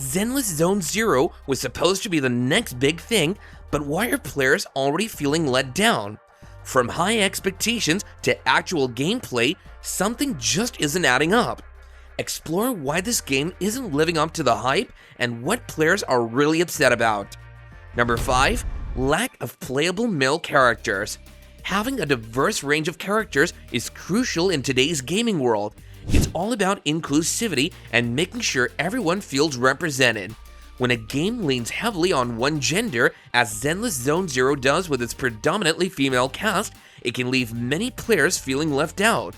Zenless Zone Zero was supposed to be the next big thing, but why are players already feeling let down? From high expectations to actual gameplay, something just isn't adding up. Explore why this game isn't living up to the hype and what players are really upset about. Number 5. Lack of playable male characters. Having a diverse range of characters is crucial in today's gaming world. It's all about inclusivity and making sure everyone feels represented. When a game leans heavily on one gender, as Zenless Zone Zero does with its predominantly female cast, it can leave many players feeling left out.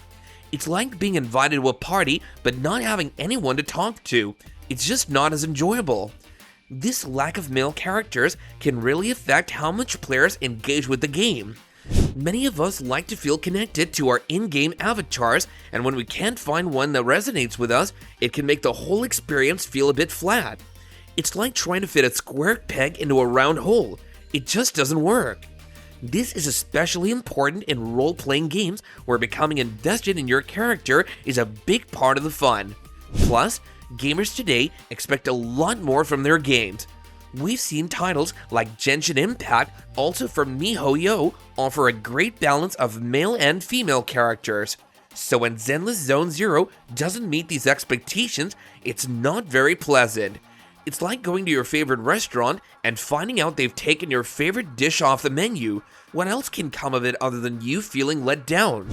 It's like being invited to a party but not having anyone to talk to. It's just not as enjoyable. This lack of male characters can really affect how much players engage with the game. Many of us like to feel connected to our in-game avatars, and when we can't find one that resonates with us, it can make the whole experience feel a bit flat. It's like trying to fit a square peg into a round hole. It just doesn't work. This is especially important in role-playing games where becoming invested in your character is a big part of the fun. Plus, gamers today expect a lot more from their games. We've seen titles like Genshin Impact, also from miHoYo, offer a great balance of male and female characters. So when Zenless Zone Zero doesn't meet these expectations, it's not very pleasant. It's like going to your favorite restaurant and finding out they've taken your favorite dish off the menu. What else can come of it other than you feeling let down?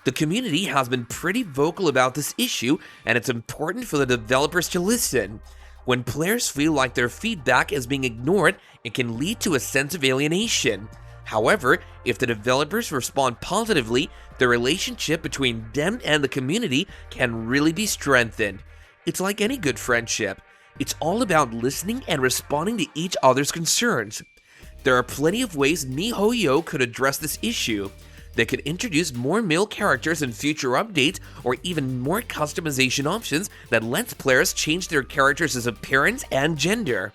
The community has been pretty vocal about this issue, and it's important for the developers to listen. When players feel like their feedback is being ignored, it can lead to a sense of alienation. However, if the developers respond positively, the relationship between them and the community can really be strengthened. It's like any good friendship. It's all about listening and responding to each other's concerns. There are plenty of ways miHoYo could address this issue. They could introduce more male characters in future updates, or even more customization options that lets players change their characters' appearance and gender.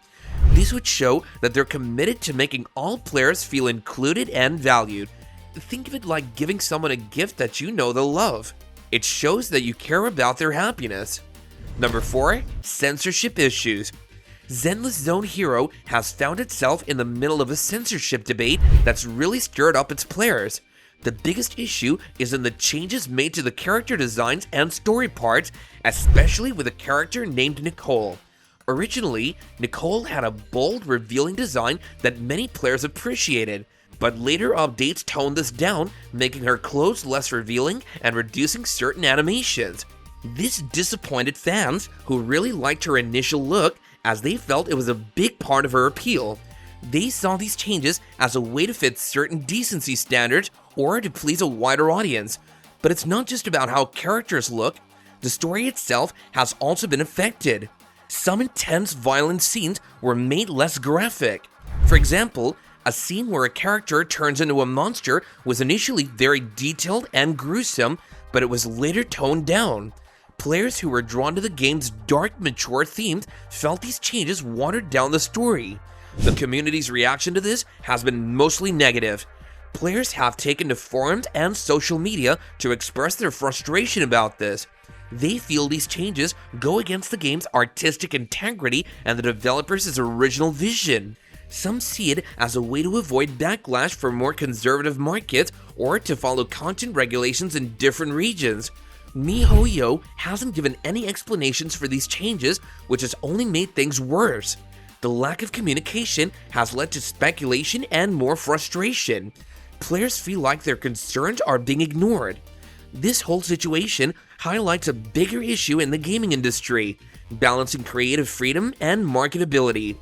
This would show that they're committed to making all players feel included and valued. Think of it like giving someone a gift that you know they'll love. It shows that you care about their happiness. Number 4. Censorship issues. Zenless Zone Hero has found itself in the middle of a censorship debate that's really stirred up its players. The biggest issue is in the changes made to the character designs and story parts, especially with a character named Nicole. Originally, Nicole had a bold, revealing design that many players appreciated, but later updates toned this down, making her clothes less revealing and reducing certain animations. This disappointed fans who really liked her initial look, as they felt it was a big part of her appeal. They saw these changes as a way to fit certain decency standards or to please a wider audience. But it's not just about how characters look. The story itself has also been affected. Some intense violent scenes were made less graphic. For example, a scene where a character turns into a monster was initially very detailed and gruesome, but it was later toned down. Players who were drawn to the game's dark, mature themes felt these changes watered down the story. The community's reaction to this has been mostly negative. Players have taken to forums and social media to express their frustration about this. They feel these changes go against the game's artistic integrity and the developers' original vision. Some see it as a way to avoid backlash from more conservative markets or to follow content regulations in different regions. miHoYo hasn't given any explanations for these changes, which has only made things worse. The lack of communication has led to speculation and more frustration. Players feel like their concerns are being ignored. This whole situation highlights a bigger issue in the gaming industry, balancing creative freedom and marketability.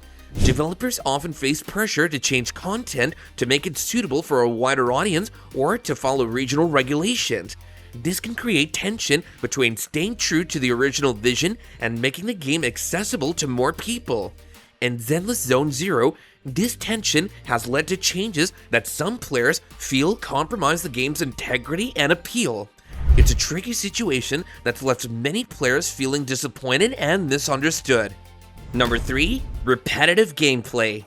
Developers often face pressure to change content to make it suitable for a wider audience or to follow regional regulations. This can create tension between staying true to the original vision and making the game accessible to more people. In Zenless Zone Zero, this tension has led to changes that some players feel compromise the game's integrity and appeal. It's a tricky situation that's left many players feeling disappointed and misunderstood. Number 3. Repetitive gameplay.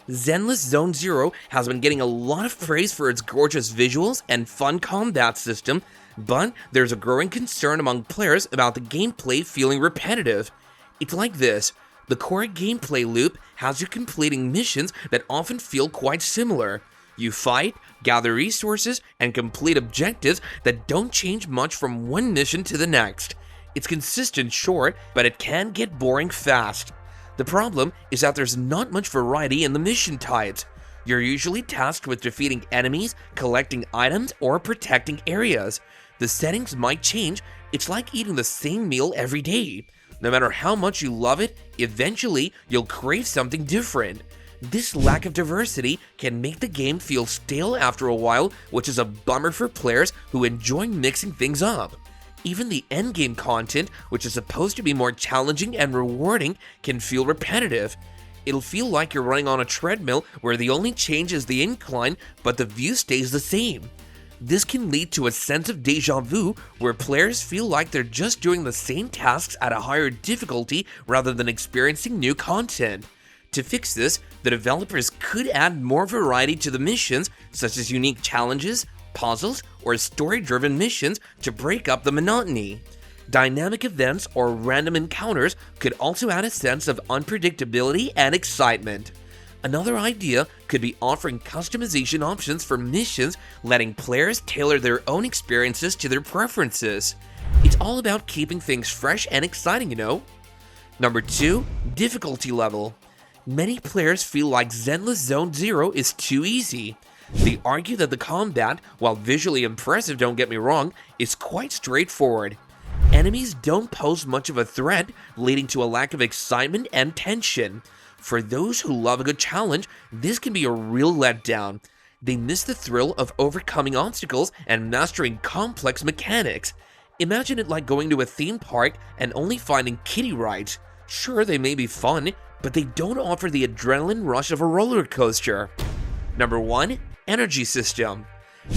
Zenless Zone Zero has been getting a lot of praise for its gorgeous visuals and fun combat system, but there's a growing concern among players about the gameplay feeling repetitive. It's like this. The core gameplay loop has you completing missions that often feel quite similar. You fight, gather resources, and complete objectives that don't change much from one mission to the next. It's consistent, sure, but it can get boring fast. The problem is that there's not much variety in the mission types. You're usually tasked with defeating enemies, collecting items, or protecting areas. The settings might change. It's like eating the same meal every day. No matter how much you love it, eventually you'll crave something different. This lack of diversity can make the game feel stale after a while, which is a bummer for players who enjoy mixing things up. Even the endgame content, which is supposed to be more challenging and rewarding, can feel repetitive. It'll feel like you're running on a treadmill where the only change is the incline, but the view stays the same. This can lead to a sense of deja vu where players feel like they're just doing the same tasks at a higher difficulty rather than experiencing new content. To fix this, the developers could add more variety to the missions, such as unique challenges, puzzles, or story-driven missions to break up the monotony. Dynamic events or random encounters could also add a sense of unpredictability and excitement. Another idea could be offering customization options for missions, letting players tailor their own experiences to their preferences. It's all about keeping things fresh and exciting, you know? Number 2, difficulty level. Many players feel like Zenless Zone Zero is too easy. They argue that the combat, while visually impressive, don't get me wrong, is quite straightforward. Enemies don't pose much of a threat, leading to a lack of excitement and tension. For those who love a good challenge, this can be a real letdown. They miss the thrill of overcoming obstacles and mastering complex mechanics. Imagine it like going to a theme park and only finding kiddie rides. Sure, they may be fun, but they don't offer the adrenaline rush of a roller coaster. Number 1, energy system.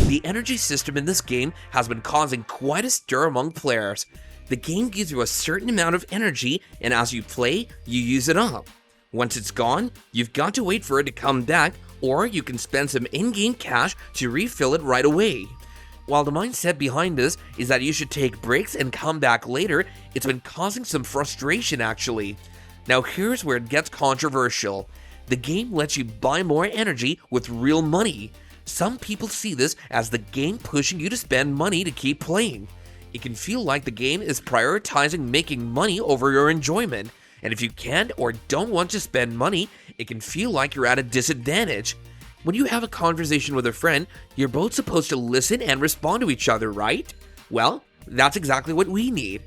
The energy system in this game has been causing quite a stir among players. The game gives you a certain amount of energy, and as you play, you use it up. Once it's gone, you've got to wait for it to come back, or you can spend some in-game cash to refill it right away. While the mindset behind this is that you should take breaks and come back later, it's been causing some frustration actually. Now here's where it gets controversial. The game lets you buy more energy with real money. Some people see this as the game pushing you to spend money to keep playing. It can feel like the game is prioritizing making money over your enjoyment. And if you can't or don't want to spend money, it can feel like you're at a disadvantage. When you have a conversation with a friend, you're both supposed to listen and respond to each other, right? Well, that's exactly what we need.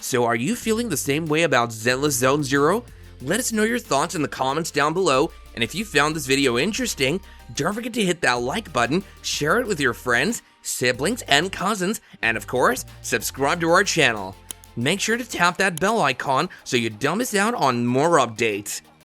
So are you feeling the same way about Zenless Zone Zero? Let us know your thoughts in the comments down below, and if you found this video interesting, don't forget to hit that like button, share it with your friends, siblings, and cousins, and of course, subscribe to our channel. Make sure to tap that bell icon so you don't miss out on more updates.